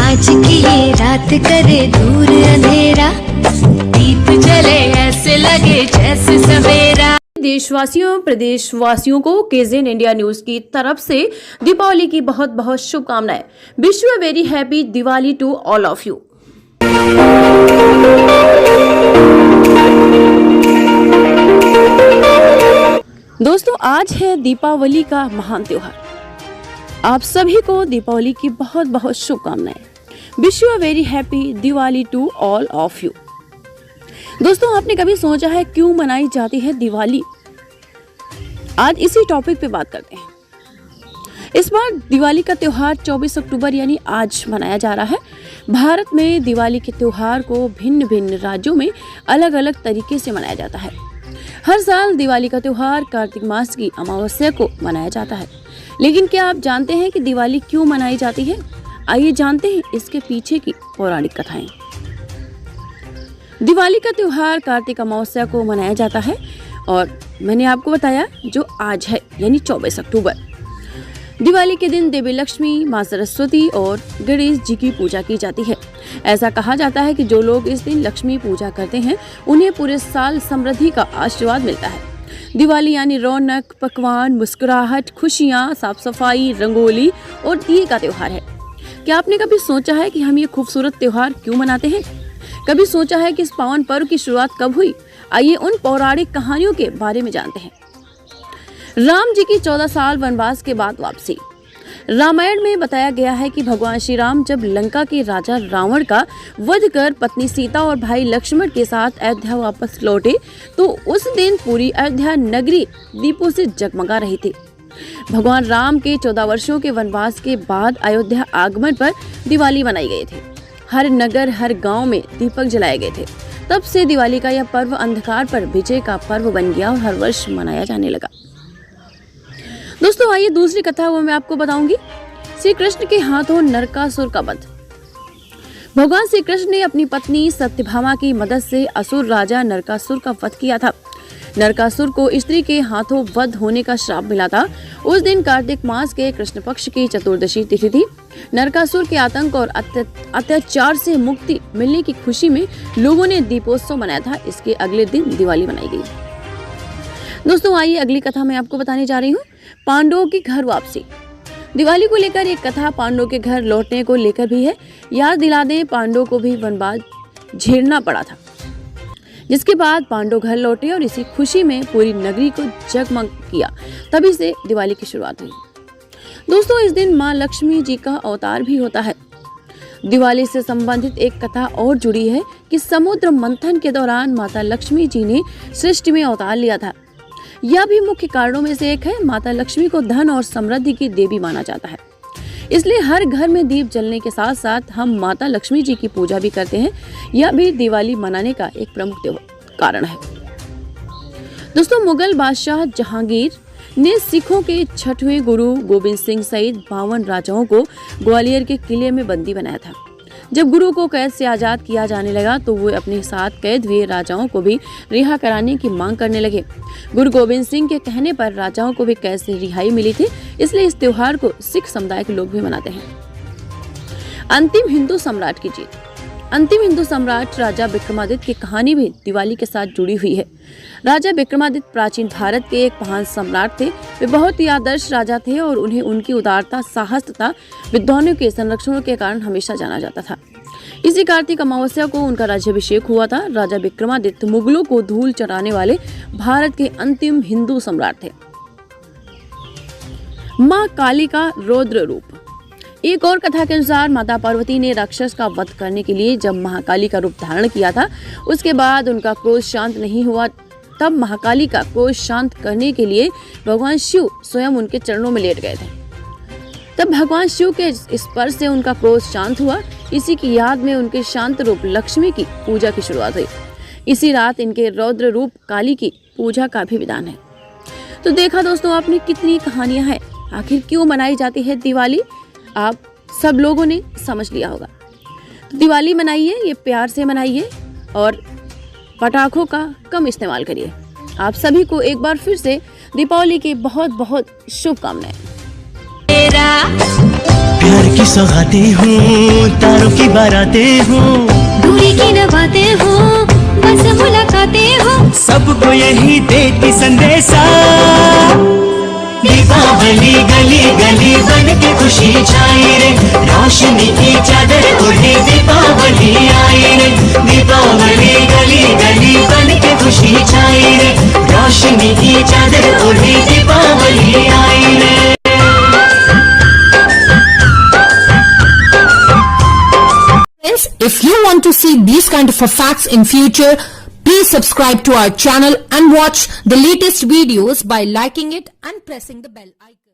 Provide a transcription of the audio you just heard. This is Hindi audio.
आज की ये रात करे दूर अंधेरा, दीप जले ऐसे लगे जैसे सवेरा। देशवासियों प्रदेशवासियों को केजेन इंडिया न्यूज की तरफ से दीपावली की बहुत बहुत शुभकामनाएं। Wish you a very happy Diwali to all of you. दोस्तों, आज है दीपावली का महान त्योहार। आप सभी को दीपावली की बहुत बहुत शुभकामनाएं। Wish you a very happy Diwali to all of you. दोस्तों, आपने कभी सोचा है क्यों मनाई जाती है दिवाली? आज इसी टॉपिक पे बात करते हैं। इस बार दिवाली का त्योहार 24 अक्टूबर यानी आज मनाया जा रहा है। भारत में दिवाली के त्योहार को भिन्न भिन्न राज्यों में अलग अलग तरीके से मनाया जाता है। हर साल दिवाली का त्योहार कार्तिक मास की अमावस्या को मनाया जाता है। लेकिन क्या आप जानते हैं कि दिवाली क्यों मनाई जाती है? आइए जानते हैं इसके पीछे की पौराणिक कथाएं। दिवाली का त्योहार कार्तिक अमावस्या को मनाया जाता है और मैंने आपको बताया जो आज है यानी 24 अक्टूबर। दिवाली के दिन देवी लक्ष्मी, मां सरस्वती और गणेश जी की पूजा की जाती है। ऐसा कहा जाता है कि जो लोग इस दिन लक्ष्मी पूजा करते हैं उन्हें पूरे साल समृद्धि का आशीर्वाद मिलता है। दिवाली यानी रौनक, पकवान, मुस्कुराहट, खुशियाँ, साफ सफाई, रंगोली और दिए का त्योहार है। क्या आपने कभी सोचा है कि हम ये खूबसूरत त्योहार क्यों मनाते हैं? कभी सोचा है कि इस पावन पर्व की शुरुआत कब हुई? आइए उन पौराणिक कहानियों के बारे में जानते हैं। राम जी की 14 साल वनवास के बाद वापसी। रामायण में बताया गया है कि भगवान श्री राम जब लंका के राजा रावण का वध कर पत्नी सीता और भाई लक्ष्मण के साथ अयोध्या वापस लौटे तो उस दिन पूरी अयोध्या नगरी दीपों से जगमगा रही थी। भगवान राम के 14 वर्षों के वनवास के बाद अयोध्या आगमन पर दिवाली मनाई गई थी। हर नगर, हर गांव में दीपक जलाए गए थे। तब से दिवाली का यह पर्व अंधकार पर विजय का पर्व बन गया और हर वर्ष मनाया जाने लगा। दोस्तों, आइए दूसरी कथा वो मैं आपको बताऊंगी। श्री कृष्ण के हाथों नरकासुर का वध। भगवान श्री कृष्ण ने अपनी पत्नी सत्यभामा की मदद से असुर राजा नरकासुर का वध किया था। नरकासुर को स्त्री के हाथों वध होने का श्राप मिला था। उस दिन कार्तिक मास के कृष्ण पक्ष की चतुर्दशी तिथि थी। नरकासुर के आतंक और अत्याचार से मुक्ति मिलने की खुशी में लोगों ने दीपोत्सव मनाया था। इसके अगले दिन दिवाली मनाई गई। दोस्तों, आइए अगली कथा मैं आपको बताने जा रही हूँ। पांडवों की घर वापसी। दिवाली को लेकर एक कथा पांडवों के घर लौटने को लेकर भी है। याद दिला दें, पांडवों को भी वनवास झेलना पड़ा था, जिसके बाद पांडव घर लौटे और इसी खुशी में पूरी नगरी को जगमग किया। तभी से दिवाली की शुरुआत हुई। दोस्तों, इस दिन मां लक्ष्मी जी का अवतार भी होता है। दिवाली से संबंधित एक कथा और जुड़ी है कि समुद्र मंथन के दौरान माता लक्ष्मी जी ने सृष्टि में अवतार लिया था। यह भी मुख्य कारणों में से एक है। माता लक्ष्मी को धन और समृद्धि की देवी माना जाता है, इसलिए हर घर में दीप जलने के साथ साथ हम माता लक्ष्मी जी की पूजा भी करते हैं। यह भी दिवाली मनाने का एक प्रमुख कारण है। दोस्तों, मुगल बादशाह जहांगीर ने सिखों के 6वें गुरु गोविंद सिंह सहित 52 राजाओं को ग्वालियर के किले में बंदी बनाया था। जब गुरु को कैद से आजाद किया जाने लगा तो वो अपने साथ कैद हुए राजाओं को भी रिहा कराने की मांग करने लगे। गुरु गोविंद सिंह के कहने पर राजाओं को भी कैद से रिहाई मिली थी, इसलिए इस त्योहार को सिख समुदाय के लोग भी मनाते हैं। अंतिम हिंदू सम्राट की जीत। अंतिम हिंदू सम्राट राजा विक्रमादित्य की कहानी भी दिवाली के साथ जुड़ी हुई है। राजा विक्रमादित्य प्राचीन भारत के एक महान सम्राट थे। वे बहुत ही आदर्श राजा थे और उन्हें उनकी उदारता, साहस तथा विद्वानों के संरक्षण के कारण हमेशा जाना जाता था। इसी कार्तिक अमावस्या को उनका राज्याभिषेक हुआ था। राजा विक्रमादित्य मुगलों को धूल चढ़ाने वाले भारत के अंतिम हिंदू सम्राट थे। मां काली का रौद्र रूप। एक और कथा के अनुसार माता पार्वती ने राक्षस का वध करने के लिए जब महाकाली का रूप धारण किया था, उसके बाद उनका क्रोध शांत नहीं हुआ। तब महाकाली का क्रोध शांत करने के लिए भगवान शिव स्वयं उनके चरणों में लेट गए थे। तब भगवान शिव के स्पर्श से उनका क्रोध शांत हुआ। इसी की याद में उनके शांत रूप लक्ष्मी की पूजा की शुरुआत हुई। इसी रात इनके रौद्र रूप काली की पूजा का भी विधान है। तो देखा दोस्तों आपने कितनी कहानियां हैं। आखिर क्यों मनाई जाती है दिवाली, आप सब लोगों ने समझ लिया होगा। तो दिवाली मनाइए, ये प्यार से मनाइए और पटाखों का कम इस्तेमाल करिए। आप सभी को एक बार फिर से दीपावली की बहुत बहुत शुभकामनाएं। प्यार की सौगातें हूँ तारों खुशियों की बारातें हो, दूरी की न बातें हो, बस मुलाकातें हो। सबको यही देती संदेशा। दीपावली गली गली बन के खुशी छाई रे, रोशनी की चादर ओढ़े दीपावली आई रे। दीपावली गली गली बन के खुशी छाई रे, रोशनी की चादर ओढ़े दीपावली आई रे। Friends, if you want to see these kind of facts in future, please subscribe to our channel and watch the latest videos by liking it and pressing the bell icon.